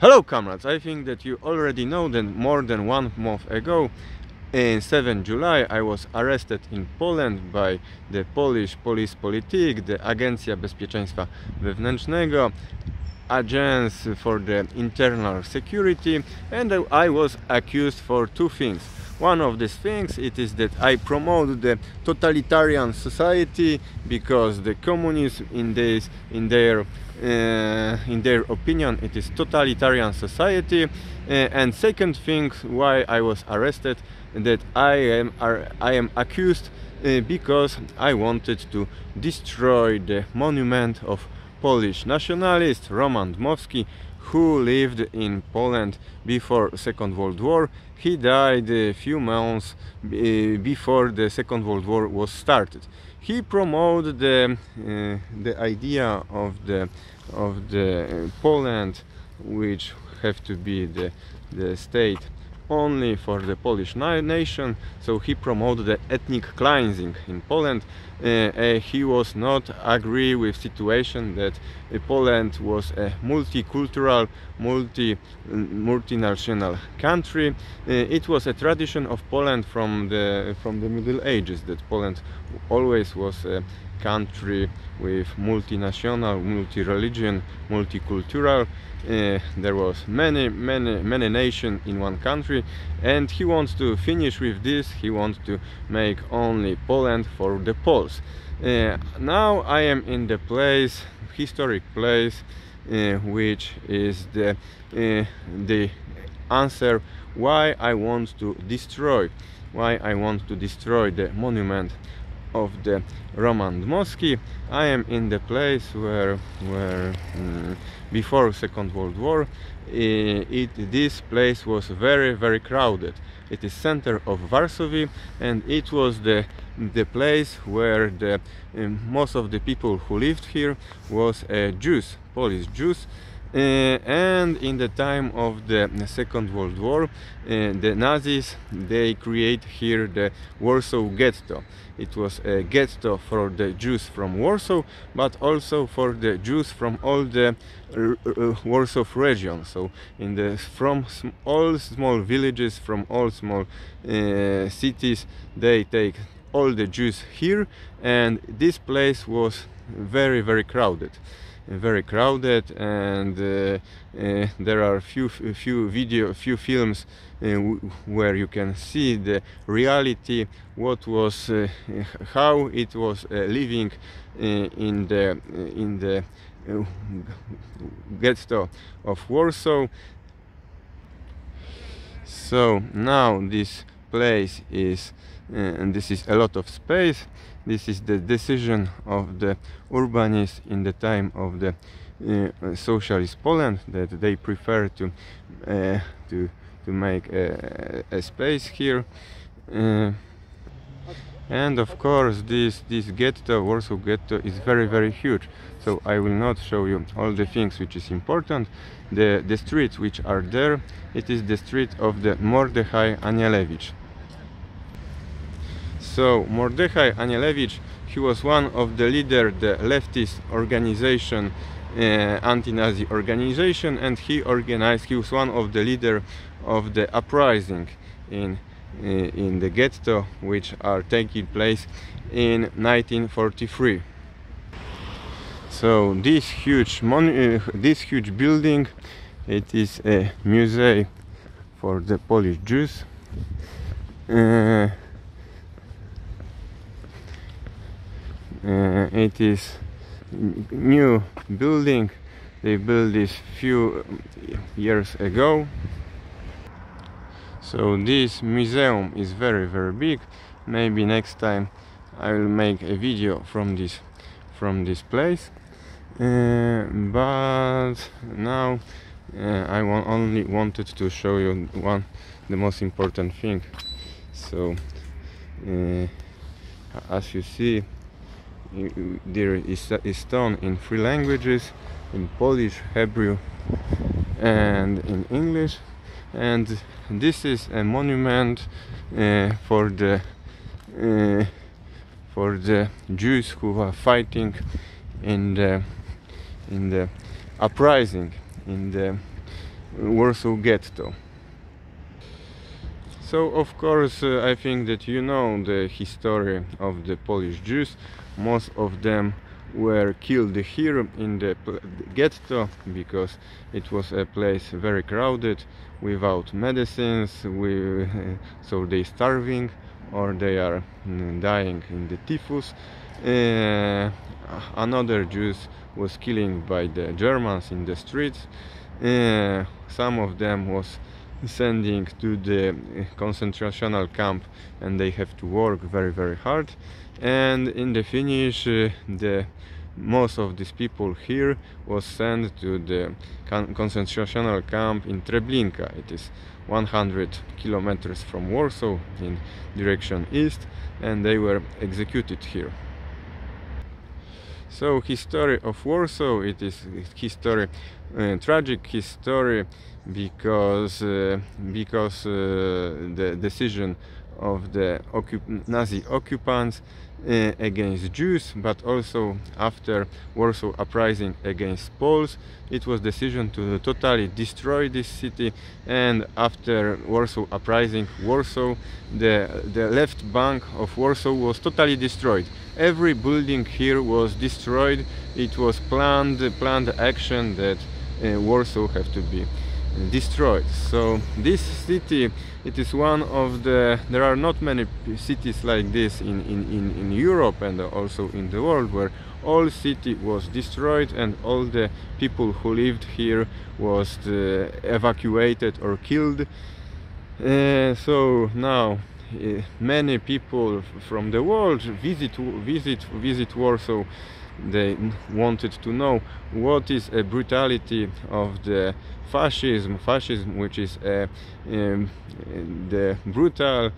Hello comrades, I think that you already know that more than 1 month ago, in 7 July, I was arrested in Poland by the Polish Police Polityk, the Agencja Bezpieczeństwa Wewnętrznego, Agency for the Internal Security, and I was accused for two things. One of these things it is that I promote the totalitarian society because the communism in their opinion it is totalitarian society, and second thing why I was arrested that I am accused because I wanted to destroy the monument of Polish nationalist Roman Dmowski, who lived in Poland before Second World War. He died a few months before the Second World War was started. He promoted the idea of the Poland, which have to be the state only for the Polish nation, so he promoted the ethnic cleansing in Poland. He was not agree with situation that Poland was a multicultural, multinational country. It was a tradition of Poland from the Middle Ages that Poland always was a country with multinational, multi-religion, multicultural. There was many nations in one country, and he wants to finish with this. He wants to make only Poland for the Poles. Now I am in the place, historic place, which is the answer why I want to destroy the monument of the Roman Dmowski. I am in the place where before Second World War this place was very crowded. It is center of Warsaw, and it was the place where the most of the people who lived here was Jews, Polish Jews. And in the time of the Second World War, the Nazis, they create here the Warsaw Ghetto. It was a ghetto for the Jews from Warsaw, but also for the Jews from all the Warsaw region. So from all small villages, from all small cities, they take all the Jews here, and this place was very crowded. And there are few films where you can see the reality, what was how it was living in the ghetto of Warsaw. So now this place is and this is a lot of space. This is the decision of the urbanists in the time of the socialist Poland, that they prefer to make a space here. And of course this ghetto, Warsaw Ghetto, is very huge, so I will not show you all the things which is important. The streets which are there, it is the street of the Mordechai Anielewicz. So Mordechai Anielewicz, he was one of the leader, the leftist organization, anti-Nazi organization, and he was one of the leader of the uprising in the ghetto, which are taking place in 1943. So this huge building, it is a museum for the Polish Jews. It is new building. They built this few years ago. So this museum is very big. Maybe next time I will make a video from this place. But now I only wanted to show you the most important thing. So as you see, there is stone in 3 languages, in Polish, Hebrew and in English, and this is a monument for the Jews who are fighting in the uprising in the Warsaw Ghetto. So of course I think that you know the history of the Polish Jews. Most of them were killed here in the ghetto because it was a place very crowded, without medicines, so they starving or they are dying in the typhus. Another Jews was killed by the Germans in the streets. Some of them was sending to the concentration camp, and they have to work very hard. And in the finish, the most of these people here was sent to the concentration camp in Treblinka. It is 100 kilometers from Warsaw in direction east, and they were executed here. So history of Warsaw, it is history, tragic history, because the decision of the Nazi occupants against Jews, but also after Warsaw uprising against Poles, it was decision to totally destroy this city. And after Warsaw uprising, Warsaw, the left bank of Warsaw was totally destroyed. Every building here was destroyed. It was planned action that Warsaw have to be destroyed. So this city, it is one of the, there are not many cities like this in Europe and also in the world, where all city was destroyed and all the people who lived here was evacuated or killed. So now many people from the world visit Warsaw. They wanted to know what is a brutality of the fascism, which is the brutal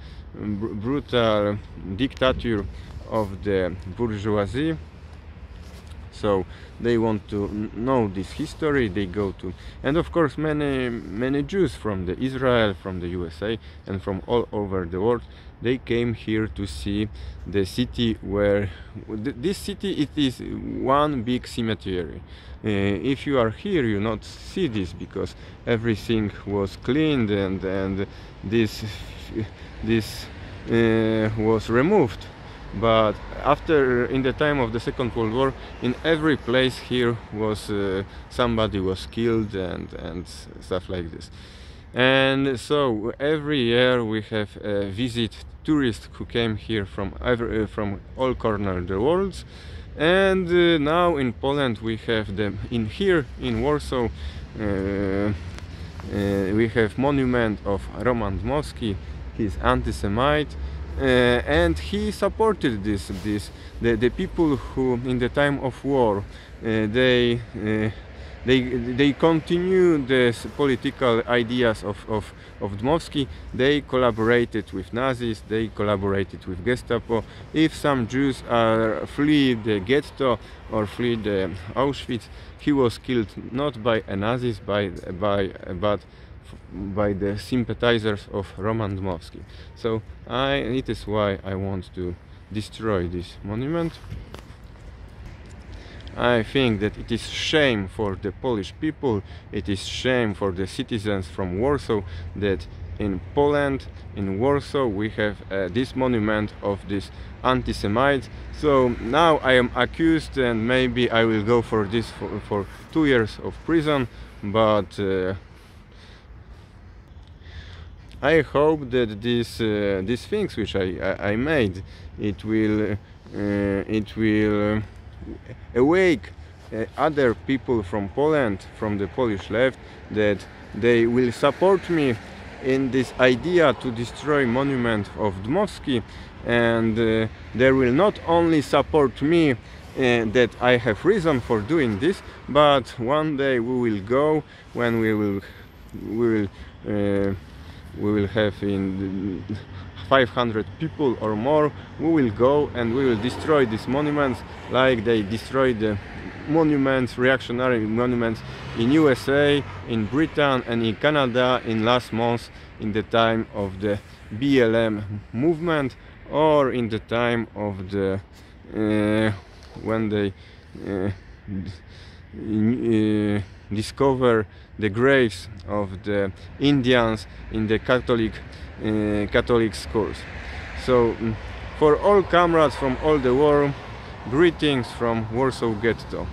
dictator of the bourgeoisie. So they want to know this history. They go to, and of course many Jews from the Israel, from the USA, and from all over the world, they came here to see the city, where this city, it is one big cemetery. If you are here, you not see this because everything was cleaned and this was removed. But after, in the time of the Second World War, in every place here was somebody was killed and stuff like this. And so every year we have visit tourists who came here from all corners of the world. And now in Poland we have them here in Warsaw. We have monument of Roman Dmowski. He's anti-Semite. And he supported the people who in the time of war they continue the political ideas of Dmowski. They collaborated with Nazis, they collaborated with Gestapo. If some Jews are flee the ghetto or flee the Auschwitz, he was killed not by Nazis but by the sympathizers of Roman Dmowski. So it is why I want to destroy this monument. I think that it is shame for the Polish people, it is shame for the citizens from Warsaw, that in Poland, in Warsaw, we have this monument of this anti-Semites. So now I am accused, and maybe I will go for this for 2 years of prison, but I hope that these things which I made, it will awake other people from Poland, from the Polish left, that they will support me in this idea to destroy monument of Dmowski, and they will not only support me that I have reason for doing this, but one day we will go when we will have in 500 people or more. We will go and we will destroy these monuments like they destroyed the monuments, reactionary monuments in USA, in Britain and in Canada in last month, in the time of the BLM movement, or in the time of the when they discover the graves of the Indians in the Catholic schools. So for all comrades from all the world, greetings from Warsaw Ghetto.